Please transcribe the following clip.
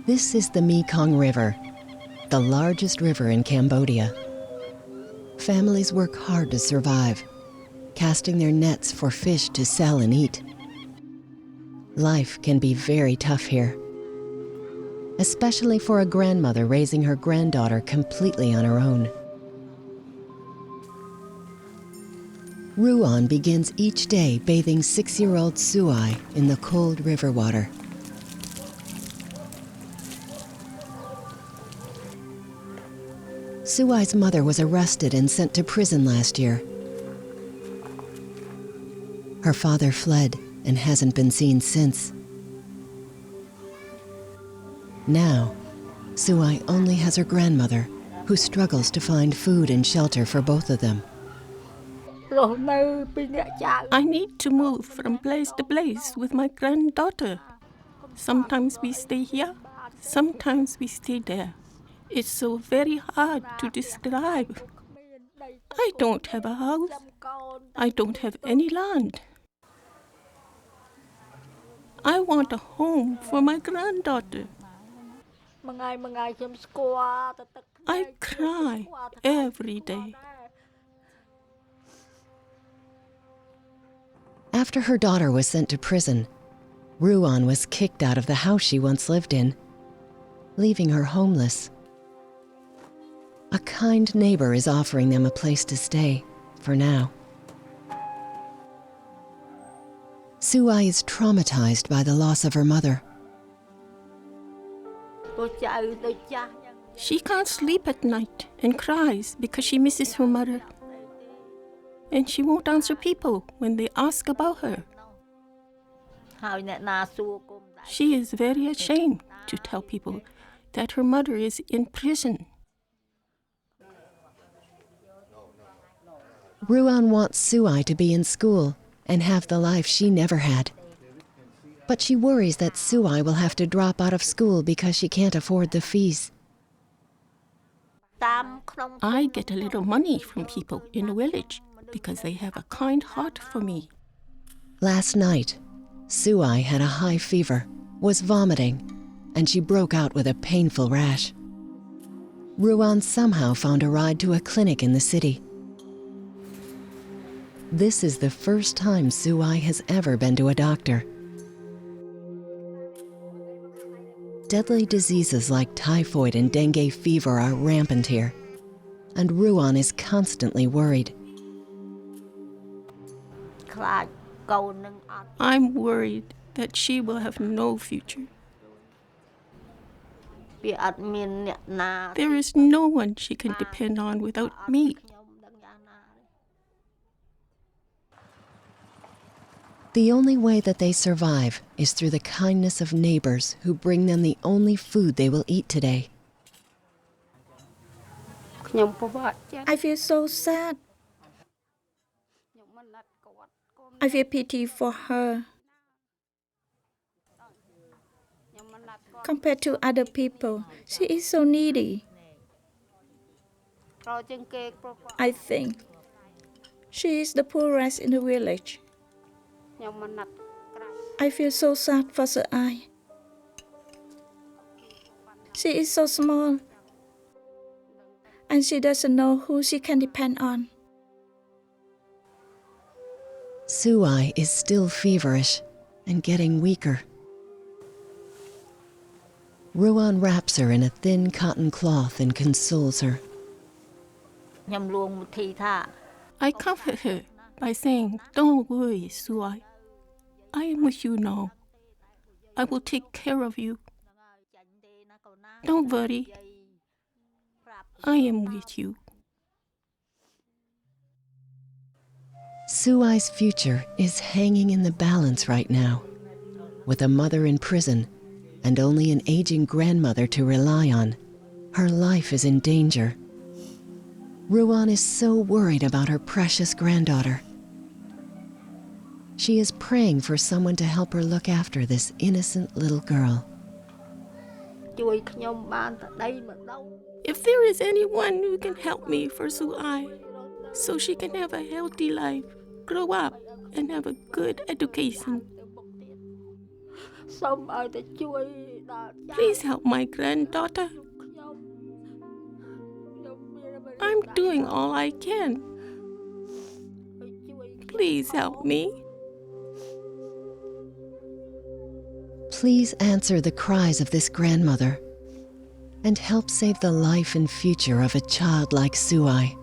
This is the Mekong River, the largest river in Cambodia. Families work hard to survive, casting their nets for fish to sell and eat. Life can be very tough here, especially for a grandmother raising her granddaughter completely on her own. Ruan begins each day bathing 6-year-old Seu Eye in the cold river water. Seu Eye's mother was arrested and sent to prison last year. Her father fled and hasn't been seen since. Now, Seu Eye only has her grandmother, who struggles to find food and shelter for both of them. I need to move from place to place with my granddaughter. Sometimes we stay here, sometimes we stay there. It's so very hard to describe. I don't have a house. I don't have any land. I want a home for my granddaughter. I cry every day. After her daughter was sent to prison, Ruan was kicked out of the house she once lived in, leaving her homeless. A kind neighbor is offering them a place to stay, for now. Seu Eye is traumatized by the loss of her mother. She can't sleep at night and cries because she misses her mother. And she won't answer people when they ask about her. She is very ashamed to tell people that her mother is in prison. Ruan wants Seu Eye to be in school and have the life she never had. But she worries that Seu Eye will have to drop out of school because she can't afford the fees. I get a little money from people in the village because they have a kind heart for me. Last night, Seu Eye had a high fever, was vomiting, and she broke out with a painful rash. Ruan somehow found a ride to a clinic in the city. This is the first time Seu Eye has ever been to a doctor. Deadly diseases like typhoid and dengue fever are rampant here, and Ruan is constantly worried. I'm worried that she will have no future. There is no one she can depend on without me. The only way that they survive is through the kindness of neighbors who bring them the only food they will eat today. I feel so sad. I feel pity for her. Compared to other people, she is so needy. I think she is the poorest in the village. I feel so sad for Seu Eye. She is so small, and she doesn't know who she can depend on. Seu Eye is still feverish and getting weaker. Ruan wraps her in a thin cotton cloth and consoles her. I comfort her by saying, "Don't worry, Seu Eye. I am with you now. I will take care of you. Don't worry. I am with you." Seu Eye's future is hanging in the balance right now. With a mother in prison and only an aging grandmother to rely on, her life is in danger. Ruan is so worried about her precious granddaughter. She is praying for someone to help her look after this innocent little girl. If there is anyone who can help me for Seu Eye, so she can have a healthy life, grow up, and have a good education, Please help my granddaughter. I'm doing all I can. Please help me. Please answer the cries of this grandmother and help save the life and future of a child like Seu Eye.